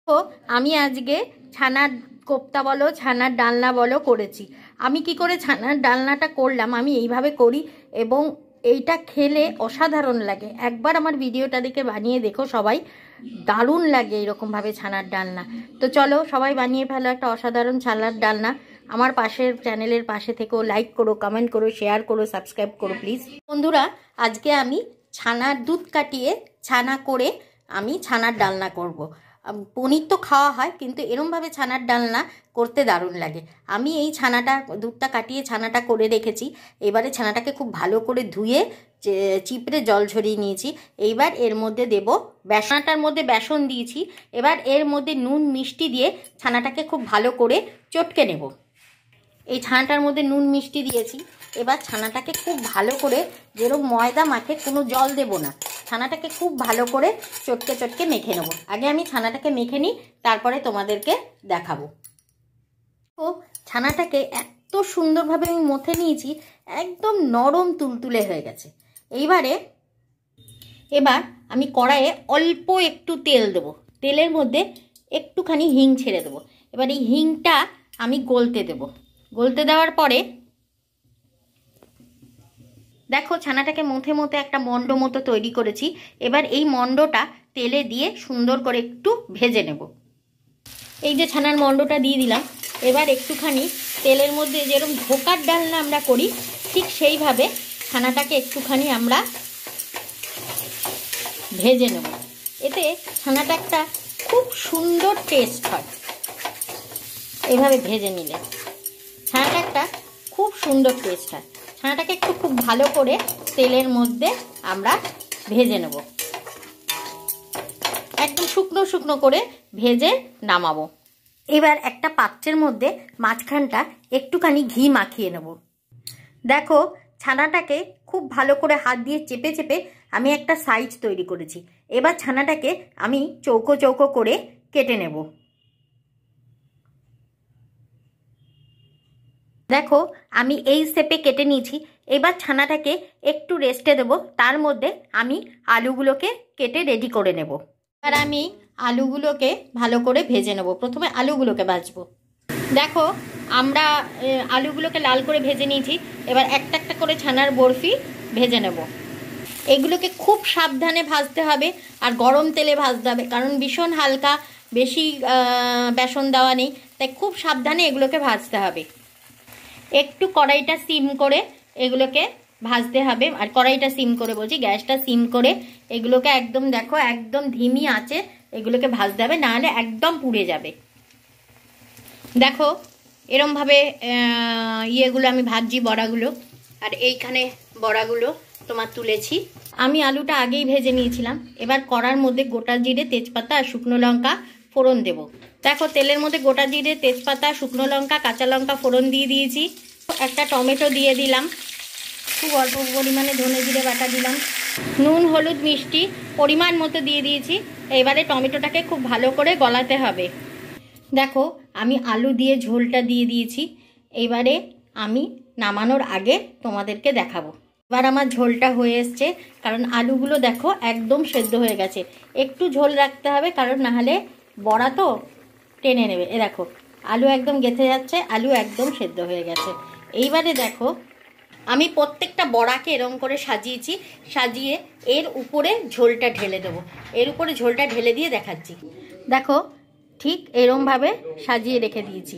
তো আমি আজকে ছানার কোপ্তা বলো ছানার ডালনা বলো করেছি। আমি কি করে ছানার ডালনাটা করলাম আমি এইভাবে করি এবং এইটা খেলে অসাধারণ লাগে। একবার আমার ভিডিওটা দেখে বানিয়ে দেখো সবাই, দারুণ লাগে এরকমভাবে ছানার ডালনা। তো চলো সবাই বানিয়ে ফেলো একটা অসাধারণ ছানার ডালনা। আমার পাশের চ্যানেলের পাশে থেকেও লাইক করো, কমেন্ট করো, শেয়ার করো, সাবস্ক্রাইব করো প্লিজ। বন্ধুরা আজকে আমি ছানার দুধ কাটিয়ে ছানা করে আমি ছানার ডালনা করব। পনির তো খাওয়া হয় কিন্তু এরমভাবে ছানার ডালনা করতে দারুণ লাগে। আমি এই ছানাটা দুধটা কাটিয়ে ছানাটা করে রেখেছি। এবারে ছানাটাকে খুব ভালো করে ধুয়ে চিপড়ে জল ঝরিয়ে নিয়েছি। এইবার এর মধ্যে দেব বেসনটার মধ্যে বেসন দিয়েছি। এবার এর মধ্যে নুন মিষ্টি দিয়ে ছানাটাকে খুব ভালো করে চটকে নেব। এই ছানাটার মধ্যে নুন মিষ্টি দিয়েছি। এবার ছানাটাকে খুব ভালো করে যেরকম ময়দা মাখে কোনো জল দেব না, ছানাটাকে খুব ভালো করে চটকে চটকে মেখে নেব। আগে আমি ছানাটাকে মেখে নিই, তারপরে তোমাদেরকে দেখাবো। তো ছানাটাকে এত সুন্দরভাবে আমি মথে নিয়েছি, একদম নরম তুলতুলে হয়ে গেছে। এবার আমি কড়াইয়ে অল্প একটু তেল দেবো, তেলের মধ্যে একটুখানি হিং ছেড়ে দেবো। এবার এই হিংটা আমি গলতে দেবো। গলতে দেওয়ার পরে দেখো ছানাটাকে মথে মথে একটা মণ্ড মতো তৈরি করেছি। এবার এই মণ্ডটা তেলে দিয়ে সুন্দর করে একটু ভেজে নেব। এই যে ছানার মণ্ডটা দিয়ে দিলাম। এবার একটুখানি তেলের মধ্যে যেরকম ধোকার ডালনা আমরা করি ঠিক সেইভাবে ছানাটাকে একটুখানি আমরা ভেজে নেব। এতে ছানাটা একটা খুব সুন্দর টেস্ট হয়। এইভাবে ভেজে নিলে ছানাটা একটা খুব সুন্দর টেস্ট হয়। ছানাটাকে একটু খুব ভালো করে তেলের মধ্যে আমরা ভেজে নেব, একদম শুকনো শুকনো করে ভেজে নামাবো। এবার একটা পাত্রের মধ্যে মাঝখানটা একটুখানি ঘি মাখিয়ে নেব। দেখো ছানাটাকে খুব ভালো করে হাত দিয়ে চেপে চেপে আমি একটা সাইজ তৈরি করেছি। এবার ছানাটাকে আমি চৌকো চৌকো করে কেটে নেব। দেখো আমি এই শেপে কেটে নিয়েছি। এবার ছানাটাকে একটু রেস্টে দেব, তার মধ্যে আমি আলুগুলোকে কেটে রেডি করে নেব। আর আমি আলুগুলোকে ভালো করে ভেজে নেব। প্রথমে আলুগুলোকে ভাজবো। দেখো আমরা আলুগুলোকে লাল করে ভেজে নিয়েছি। এবার একটা একটা করে ছানার বরফি ভেজে নেব। এগুলোকে খুব সাবধানে ভাজতে হবে আর গরম তেলে ভাজতে হবে, কারণ ভীষণ হালকা, বেশি বেসন দেওয়া নেই, তাই খুব সাবধানে এগুলোকে ভাজতে হবে। একটু কড়াইটা সিম করে এগুলোকে ভাজতে হবে। আর কড়াইটা সিম করে বলছি, গ্যাসটা সিম করে এগুলোকে একদম দেখো একদম ধিমি আঁচে এগুলোকে ভাজতে হবে, নাহলে একদম পুড়ে যাবে। দেখো এরমভাবে ইয়েগুলো আমি ভাজছি, বড়াগুলো। আর এইখানে বড়াগুলো তোমার তুলেছি। আমি আলুটা আগেই ভেজে নিয়েছিলাম। এবার কড়ার মধ্যে গোটা জিরে, তেজপাতা আর শুকনো লঙ্কা ফোড়ন দেব। দেখো তেলের মধ্যে গোটা জিরে, তেজপাতা, শুকনো লঙ্কা, কাঁচা লঙ্কা ফোড়ন দিয়ে দিয়েছি। একটা টমেটো দিয়ে দিলাম, খুব অল্প পরিমাণে ধনে জিরে বাটা দিলাম। নুন, হলুদ, মিষ্টি পরিমাণ মতো দিয়ে দিয়েছি। এবারে টমেটোটাকে খুব ভালো করে গলাতে হবে। দেখো আমি আলু দিয়ে ঝোলটা দিয়ে দিয়েছি। এবারে আমি নামানোর আগে তোমাদেরকে দেখাবো। এবার আমার ঝোলটা হয়ে এসছে, কারণ আলুগুলো দেখো একদম সেদ্ধ হয়ে গেছে। একটু ঝোল রাখতে হবে, কারণ নাহলে বড়া তো টেনে নেবে। এ দেখো আলু একদম গেঁথে যাচ্ছে, আলু একদম সেদ্ধ হয়ে গেছে। এইবারে দেখো আমি প্রত্যেকটা বড়াকে এরম করে সাজিয়েছি। সাজিয়ে এর উপরে ঝোলটা ঢেলে দেবো। এর উপরে ঝোলটা ঢেলে দিয়ে দেখাচ্ছি। দেখো ঠিক এরমভাবে সাজিয়ে রেখে দিয়েছি।